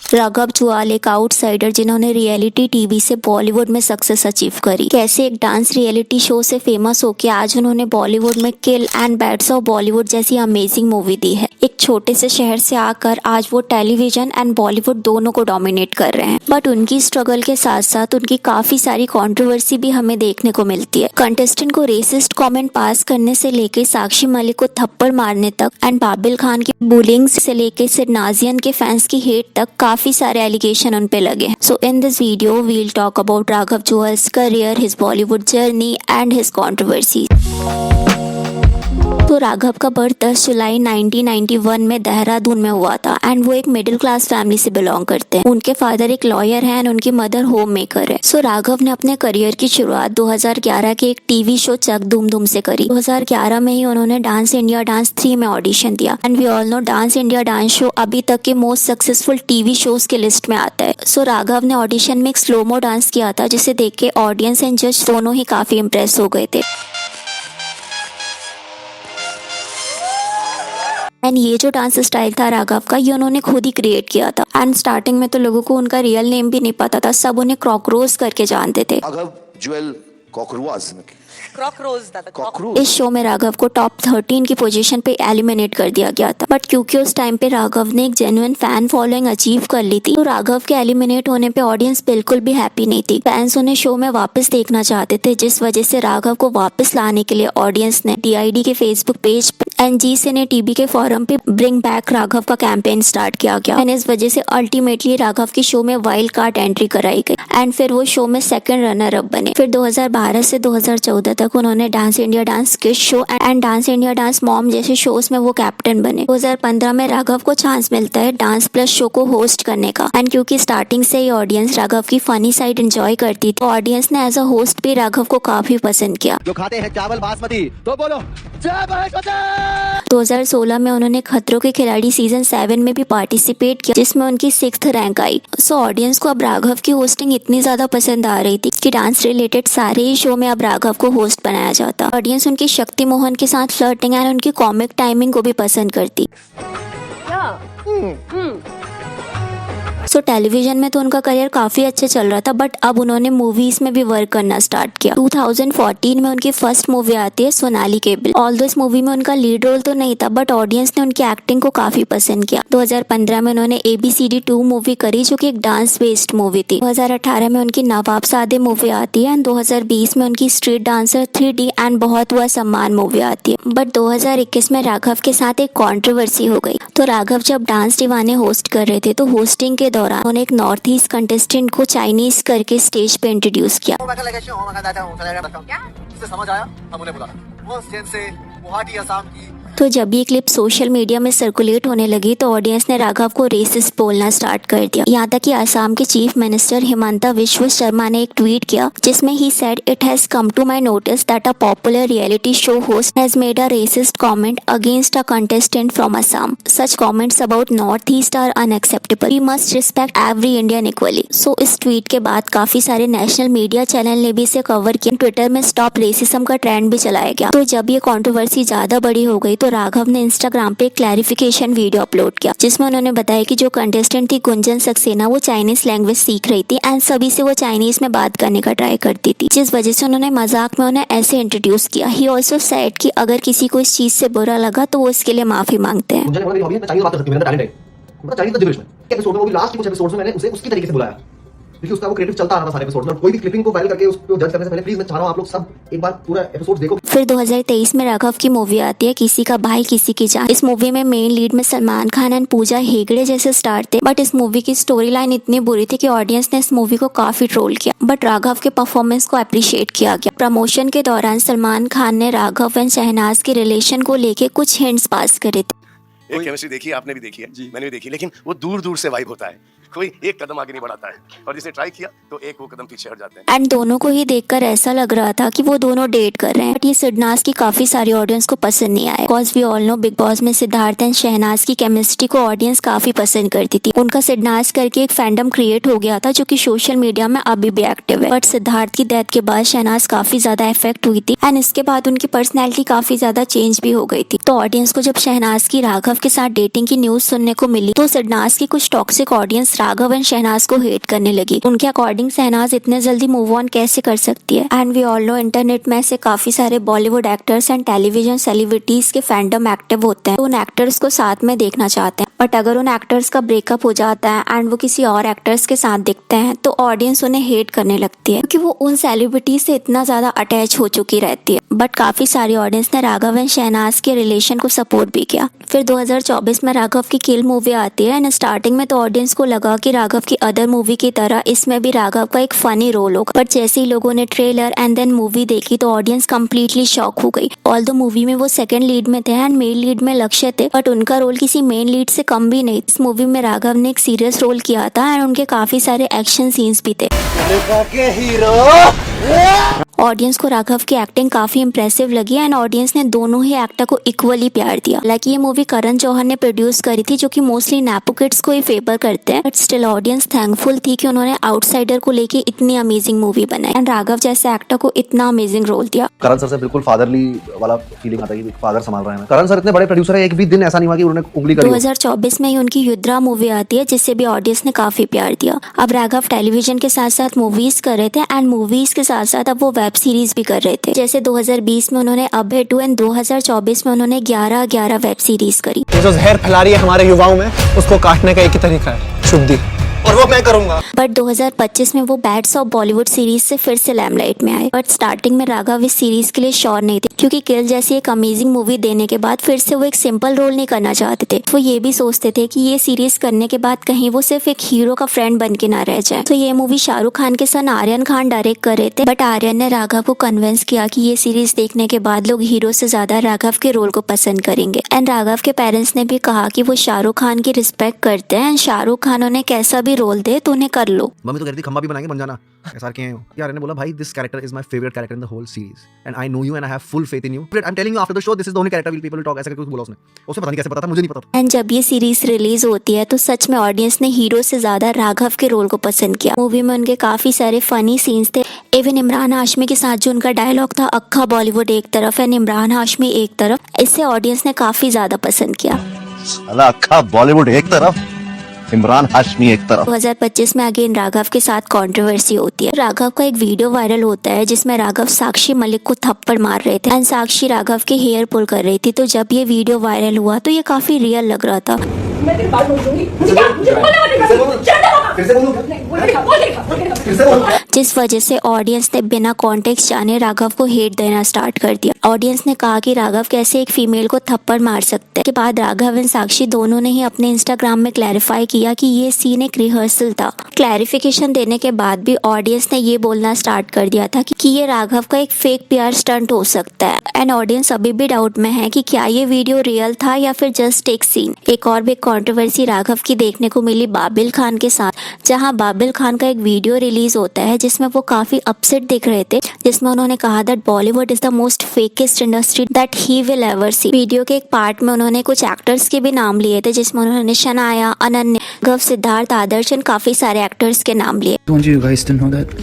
राघव जुआल एक आउटसाइडर जिन्होंने reality TV से बॉलीवुड में सक्सेस अचीव करी। कैसे एक डांस रियलिटी शो से फेमस होके आज उन्होंने बॉलीवुड में किल एंड बैड्स ऑफ बॉलीवुड जैसी अमेजिंग मूवी दी है। एक छोटे से शहर से आकर आज वो टेलीविजन एंड बॉलीवुड दोनों को डोमिनेट कर रहे हैं। बट उनकी स्ट्रगल के साथ साथ उनकी काफी सारी कंट्रोवर्सी भी हमें देखने को मिलती है। कंटेस्टेंट को रेसिस्ट कमेंट पास करने से लेके साक्षी मलिक को थप्पड़ मारने तक एंड बाबिल खान की बुलिंग से लेके सिरनाजियन के फैंस की हेट तक काफी सारे एलिगेशन उन पे लगे। So in this video we'll talk about Raghav Juyal's career, his Bollywood journey and his controversy. तो राघव का बर्थ 10 जुलाई 1991 में देहरादून में हुआ था एंड वो एक मिडिल क्लास फैमिली से बिलोंग करते हैं। उनके फादर एक लॉयर हैं एंड उनकी मदर होम मेकर है। सो राघव ने अपने करियर की शुरुआत 2011 के एक टीवी शो चक धूम धूम से करी। 2011 में ही उन्होंने डांस इंडिया डांस 3 में ऑडिशन दिया and we all know Dance India Dance show अभी तक के मोस्ट सक्सेसफुल टीवी शोज के लिस्ट में आता है। सो राघव ने ऑडिशन में एक स्लोमो डांस किया था जिसे देख के ऑडियंस एंड जज दोनों ही काफी इम्प्रेस हो गए थे। एंड ये जो डांस स्टाइल था राघव का, ये उन्होंने खुद ही क्रिएट किया था। एंड स्टार्टिंग में तो लोगों को उनका रियल नेम भी नहीं पता था, सब उन्हें क्रॉकरोज करके जानते थे। राघव जुएल इस शो में राघव को टॉप 13 की पोजीशन पे एलिमिनेट कर दिया गया था। बट क्योंकि उस टाइम पे राघव ने एक जेन्युइन फैन फॉलोइंग अचीव कर ली थी, तो राघव के एलिमिनेट होने पे ऑडियंस बिल्कुल भी हैप्पी नहीं थी। फैंस उन्हें शो में वापस देखना चाहते थे, जिस वजह से राघव को वापस लाने के लिए ऑडियंस ने DID के Facebook page and Zee Cine TV के फोरम पे ब्रिंग बैक राघव का कैंपेन स्टार्ट किया गया। एंड इस वजह से अल्टीमेटली राघव की शो में वाइल्ड कार्ड एंट्री कराई गई एंड फिर वो शो में सेकंड रनर अप बने। फिर 2012 से 2014 तक उन्होंने dance India dance kids show and dance India dance mom जैसे शोज में वो कैप्टन बने। 2015 में राघव को चांस मिलता है डांस प्लस शो को होस्ट करने का एंड क्योंकि स्टार्टिंग से ही ऑडियंस राघव की फनी साइड एंजॉय करती थी, तो ऑडियंस ने एज अ होस्ट भी राघव को काफी पसंद किया। जो खाते हैं चावल बासमती तो बोलो 2016 में उन्होंने खतरों के खिलाड़ी सीजन 7 में भी पार्टिसिपेट किया, जिसमें उनकी 6th रैंक आई। सो ऑडियंस को अब राघव की होस्टिंग इतनी ज्यादा पसंद आ रही थी कि डांस रिलेटेड सारे ही शो में अब राघव को होस्ट बनाया जाता। ऑडियंस उनकी शक्ति मोहन के साथ फ्लर्टिंग एंड उनकी कॉमिक टाइमिंग को भी पसंद करती। सो टेलीविजन में तो उनका करियर काफी अच्छा चल रहा था, बट अब उन्होंने मूवीज में भी वर्क करना स्टार्ट किया। 2014 में उनकी फर्स्ट मूवी आती है सोनाली केबल। ऑल्दो इस मूवी में उनका लीड रोल तो नहीं था, बट ऑडियंस ने उनकी एक्टिंग को काफी पसंद किया। 2015 में उन्होंने ABCD 2 मूवी करी, जो कि एक डांस बेस्ड मूवी थी। 2018 में उनकी नवाबजादे मूवी आती है एंड 2020 में उनकी स्ट्रीट डांसर 3D एंड बहुत हुआ सम्मान मूवी आती है। बट 2021 में राघव के साथ एक कंट्रोवर्सी हो गई। तो राघव जब डांस दीवाने होस्ट कर रहे थे, तो होस्टिंग के दौरान उन्होंने एक नॉर्थ ईस्ट कंटेस्टेंट को चाइनीज करके स्टेज पे इंट्रोड्यूस किया। समझ आया, हम उन्हें बुला वो से गुवाहाटी असम की। तो जब ये क्लिप सोशल मीडिया में सर्कुलेट होने लगी, तो ऑडियंस ने राघव को रेसिस्ट बोलना स्टार्ट कर दिया। यहाँ तक कि असम के चीफ मिनिस्टर हिमंता विश्व शर्मा ने एक ट्वीट किया, जिसमें he said it has come to my notice that a popular reality show host has made a racist comment against a contestant from Assam. Such comments about north east are unacceptable. We must respect every Indian equally. So इस tweet के बाद काफी सारे national media channel ने भी इसे cover किया। Twitter में स्टॉप रेसिज्म का ट्रेंड भी चलाया गया। तो जब ये कंट्रोवर्सी ज्यादा बड़ी हो गई, तो राघव ने इंस्टाग्राम पे क्लैरिफिकेशन वीडियो अपलोड किया, जिसमें उन्होंने बताया कि जो कंटेस्टेंट थी गुंजन सक्सेना, वो चाइनीज लैंग्वेज सीख रही थी एंड सभी से वो चाइनीज में बात करने का ट्राई करती थी, जिस वजह से उन्होंने मजाक में उन्हें ऐसे इंट्रोड्यूस किया। ही ऑल्सो सेड कि अगर किसी को इस चीज से बुरा लगा तो वो इसके लिए माफी मांगते हैं। मैंने उसे उसकी तरीके से बुलाया क्योंकि उसका वो क्रिएटिव चलता आ रहा था सारे एपिसोड्स में। कोई भी क्लिपिंग को वायरल करके उसको जज करने से पहले प्लीज मैं चाह रहा हूं आप लोग सब एक बार पूरा एपिसोड देखो। फिर 2023 में राघव की मूवी आती है किसी का भाई किसी की जान। इस मूवी में मेन लीड में सलमान खान एंड पूजा हेगड़े जैसे स्टार थे, बट इस मूवी की स्टोरी लाइन इतनी बुरी थी कि ऑडियंस ने इस मूवी को काफी ट्रोल किया, बट राघव के परफॉर्मेंस को अप्रिशिएट किया गया। प्रमोशन के दौरान सलमान खान ने राघव एंड शहनाज के रिलेशन को लेके कुछ हिंट्स पास करे थे। एक केमिस्ट्री देखी आपने भी देखी है, मैंने भी देखी, लेकिन वो दूर दूर से वाइब होता है, कोई एक कदम आगे नहीं बढ़ाता है, और जिसने ट्राई किया तो एक वो कदम पीछे हट जाते हैं। एंड दोनों को ही देखकर ऐसा लग रहा था कि वो दोनों डेट कर रहे हैं, बट ये सिद्धनाज की काफी सारी ऑडियंस को पसंद नहीं आया। Because we all know Bigg Boss में सिद्धार्थ एंड शहनाज की केमिस्ट्री को ऑडियंस काफी पसंद करती थी। उनका सिद्धनाज करके एक फैंडम क्रिएट हो गया था, जो कि सोशल मीडिया में अभी भी एक्टिव है। बट सिद्धार्थ की डेथ के बाद शहनाज काफी ज्यादा इफेक्ट हुई थी एंड इसके बाद उनकी पर्सनैलिटी काफी ज्यादा चेंज भी हो गई थी। तो ऑडियंस को जब शहनाज की राघव के साथ डेटिंग की न्यूज सुनने को मिली, तो सिद्धनाज की कुछ toxic audience audience Raghav and Shehnaaz को हेट करने लगी। उनके अकॉर्डिंग शहनाज इतने जल्दी मूव ऑन कैसे कर सकती है। And we all know internet में ऐसे काफी सारे Bollywood actors and television celebrities के फैंडम एक्टिव होते हैं, तो उन एक्टर्स को साथ में देखना चाहते हैं। बट अगर उन एक्टर्स का ब्रेकअप हो जाता है एंड वो किसी और एक्टर्स के साथ दिखते हैं तो ऑडियंस उन्हें हेट करने लगती है, क्योंकि वो उन सेलिब्रिटीज से इतना ज्यादा अटैच हो चुकी रहती है। बट काफी सारी ऑडियंस ने राघव एंड शहनाज के रिलेशन को सपोर्ट भी किया। फिर 2024 में राघव की किल मूवी आती है एंड स्टार्टिंग में तो ऑडियंस को लगा कि राघव की अदर मूवी की तरह इसमें भी राघव का एक फनी रोल होगा। बट जैसे ही लोगों ने ट्रेलर एंड देन मूवी देखी तो ऑडियंस कंप्लीटली शॉक हो गई। ऑल्दो मूवी में वो सेकंड लीड में थे एंड मेन लीड में लक्ष्य थे, बट उनका रोल किसी मेन लीड से कम भी नहीं। इस मूवी में राघव ने एक सीरियस रोल किया था एंड उनके काफी सारे एक्शन सीन्स भी थे। ऑडियंस को राघव की एक्टिंग काफी इंप्रेसिव लगी एंड ऑडियंस ने दोनों ही एक्टर को इक्वली प्यार दिया। हालांकि ये मूवी करण जौहर ने प्रोड्यूस करी थी, जो कि मोस्टली नेपो किड्स को ही फेवर करते हैं, बट स्टिल ऑडियंस थैंकफुल थी कि उन्होंने आउटसाइडर को लेके इतनी अमेजिंग मूवी बनाई एंड राघव जैसे एक्टर को इतना अमेजिंग रोल दिया। करण सर से बिल्कुल फादरली वाला फीलिंग आता है कि फादर संभाल रहे हैं। करण सर इतने बड़े प्रोड्यूसर है, एक भी दिन ऐसा नहीं हुआ कि उन्होंने उंगली करी। 2024 में ही उनकी युद्रा मूवी आती है, जिससे भी ऑडियंस ने काफी प्यार दिया। अब राघव टेलीविजन के साथ साथ मूवीज कर रहे थे एंड मूवीज के साथ साथ अब वो वेब सीरीज भी कर रहे थे। जैसे 2020 में उन्होंने अभय 2 एंड 2024 में उन्होंने 11 वेब सीरीज करी। ये जो जहर फैला रही है हमारे युवाओं में, उसको काटने का एक ही तरीका है, शुभ दी, और वो मैं करूंगा। बट 2025 में वो बैड्स ऑफ बॉलीवुड सीरीज से फिर से लैमलाइट में आए। बट स्टार्टिंग में राघव इस सीरीज के लिए श्योर नहीं थे, क्योंकि किल जैसी एक अमेजिंग मूवी देने के बाद फिर से वो एक सिंपल रोल नहीं करना चाहते थे। वो ये भी सोचते थे कि ये सीरीज करने के बाद कहीं वो सिर्फ एक हीरो का फ्रेंड बन के ना रह जाए। तो ये मूवी शाहरुख खान के सन आर्यन खान डायरेक्ट कर रहे थे, बट आर्यन ने राघव को कन्विंस किया कि ये सीरीज देखने के बाद लोग हीरो से ज्यादा राघव के रोल को पसंद करेंगे। एंड राघव के पेरेंट्स ने भी कहा कि वो शाहरुख खान की रिस्पेक्ट करते हैं एंड शाहरुख खान उन्हें कैसा भी रोल दे तो उन्हें कर लो। मम्मी तो कहती थी खम्बा भी बनाएंगे, बन जाना। SR के हैं यार, ने बोला भाई this character is my favourite character in the whole series and I know you and I have full faith in you. I am telling you after the show this is the only character will people will talk, ऐसा करके कुछ बोला उसने पता नहीं कैसे पता था, मुझे नहीं पता। एंड जब ये सीरीज रिलीज होती है तो सच में ऑडियंस ने हीरो से ज्यादा राघव के रोल को पसंद किया। मूवी में उनके काफी सारे फनी सीन्स थे। इवन इमरान हाशमी के साथ जो उनका डायलॉग था, अक्खा बॉलीवुड एक तरफ एंड इमरान हाशमी एक तरफ, इससे ऑडियंस ने काफी ज्यादा पसंद किया। अक्खा बॉलीवुड एक तरफ, इमरान हाशमी एक तरफ। 2025 में अगेन राघव के साथ कंट्रोवर्सी होती है। राघव का एक वीडियो वायरल होता है जिसमें राघव साक्षी मलिक को थप्पड़ मार रहे थे एंड साक्षी राघव के हेयर पुल कर रही थी। तो जब ये वीडियो वायरल हुआ तो ये काफी रियल लग रहा था। मैं तेरी बात बोल दूंगी। मुझे क्या मुझे बोलने मत जिस वजह से ऑडियंस ने बिना कॉन्टेक्स्ट जाने राघव को हेट देना स्टार्ट कर दिया। ऑडियंस ने कहा कि राघव कैसे एक फीमेल को थप्पड़ मार सकते हैं। के बाद राघव एंड साक्षी दोनों ने ही अपने इंस्टाग्राम में क्लैरिफाई किया कि ये सीन एक रिहर्सल था। क्लैरिफिकेशन देने के बाद भी ऑडियंस ने ये बोलना स्टार्ट कर दिया था कि ये राघव का एक फेक PR स्टंट हो सकता है। एंड ऑडियंस अभी भी डाउट में है कि क्या ये वीडियो रियल था या फिर जस्ट एक सीन। एक और बिग कंट्रोवर्सी राघव की देखने को मिली बाबिल खान के साथ, जहां बाबिल खान का एक वीडियो रिलीज होता है जिसमें वो काफी अपसेट दिख रहे थे, जिसमें उन्होंने कहा that Bollywood is the most fakest industry that he will ever see. Video के एक पार्ट में उन्होंने कुछ एक्टर्स के भी नाम लिए थे, जिसमें उन्होंने शनाया, अनन्या, गव, सिद्धार्थ, आदर्श एंड काफी सारे एक्टर्स के नाम लिए। I want you guys to know that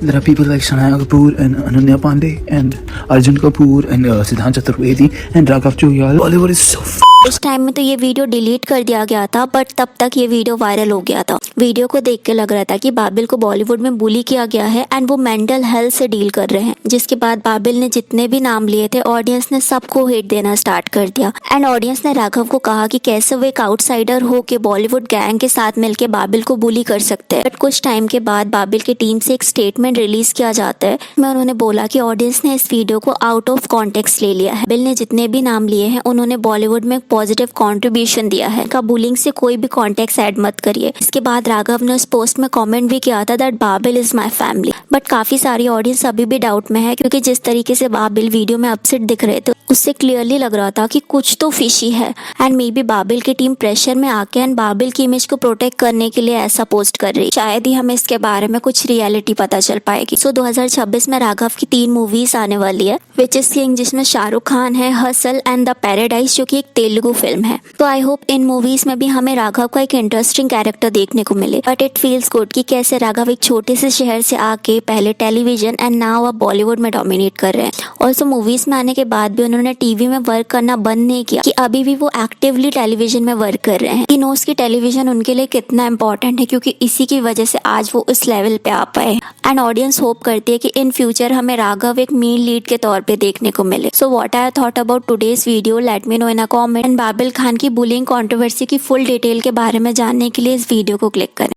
there are people like Shania Kapoor and Ananya Pandey and Arjun Kapoor and Siddhant Chaturvedi and Raghav Juhyal. Bollywood is so उस टाइम में तो ये video delete कर दिया गया था, but तब तक ये वीडियो वायरल हो गया था। वीडियो को देख के लग रहा था कि बाबिल को बॉलीवुड में बुली किया गया है एंड वो मेंटल हेल्थ से डील कर रहे हैं। जिसके बाद बाबिल ने जितने भी नाम लिए थे ऑडियंस ने सबको हेट देना स्टार्ट कर दिया। एंड ऑडियंस ने राघव को कहा कि कैसे वो एक आउटसाइडर हो के बॉलीवुड गैंग के साथ मिलकर बाबिल को बुली कर सकते हैं। बट कुछ टाइम के बाद बाबिल की टीम से एक स्टेटमेंट रिलीज किया जाता है में उन्होंने बोला कि ऑडियंस ने इस वीडियो को आउट ऑफ कॉन्टेक्स्ट ले लिया है। बाबिल ने जितने भी नाम लिए हैं उन्होंने बॉलीवुड में पॉजिटिव कंट्रीब्यूशन दिया है। का बुलिंग से कोई भी कॉन्टेक्स्ट ऐड मत करिए। इसके बाद राघव ने उस पोस्ट में कमेंट भी किया था that Babil is my family. But काफी सारी ऑडियंस अभी भी डाउट में है, क्योंकि जिस तरीके से बाबिल वीडियो में अपसेट दिख रहे थे उससे क्लियरली लग रहा था कि कुछ तो फिशी है। एंड मे बी बाबिल की टीम प्रेशर में आके एंड बाबिल की इमेज को प्रोटेक्ट करने के लिए ऐसा पोस्ट कर रही। शायद ही हमें इसके बारे में कुछ रियलिटी पता चल पाएगी। सो 2026 में राघव की 3 मूवीज आने वाली है, विच इज किंग जिसमें शाहरुख खान है, हसल एंड द पैराडाइज जो कि एक तेलुगु तेलुगु फिल्म है। तो आई होप इन मूवीज में भी हमें राघव का एक इंटरेस्टिंग कैरेक्टर देखने को मिले। बट इट फील्स गुड कि कैसे राघव एक छोटे से शहर से आके पहले टेलीविजन एंड नाउ अब बॉलीवुड में डोमिनेट कर रहे हैं। ऑल्सो मूवीज में आने के बाद भी उन्होंने टीवी में वर्क करना बंद नहीं किया, कि अभी भी वो एक्टिवली टेलीविजन में वर्क कर रहे हैं। ही नोस की टेलीविजन उनके लिए कितना इंपॉर्टेंट है, क्योंकि इसी की वजह से आज वो उस लेवल पे आ पाए। एंड ऑडियंस होप करती है कि इन फ्यूचर हमें राघव एक मेन लीड के तौर पे देखने को मिले। So what I thought about today's video, let me know in a comment. And Babil Khan की बुलिंग कंट्रोवर्सी की फुल डिटेल के बारे में जानने के लिए इस वीडियो को क्लिक करें।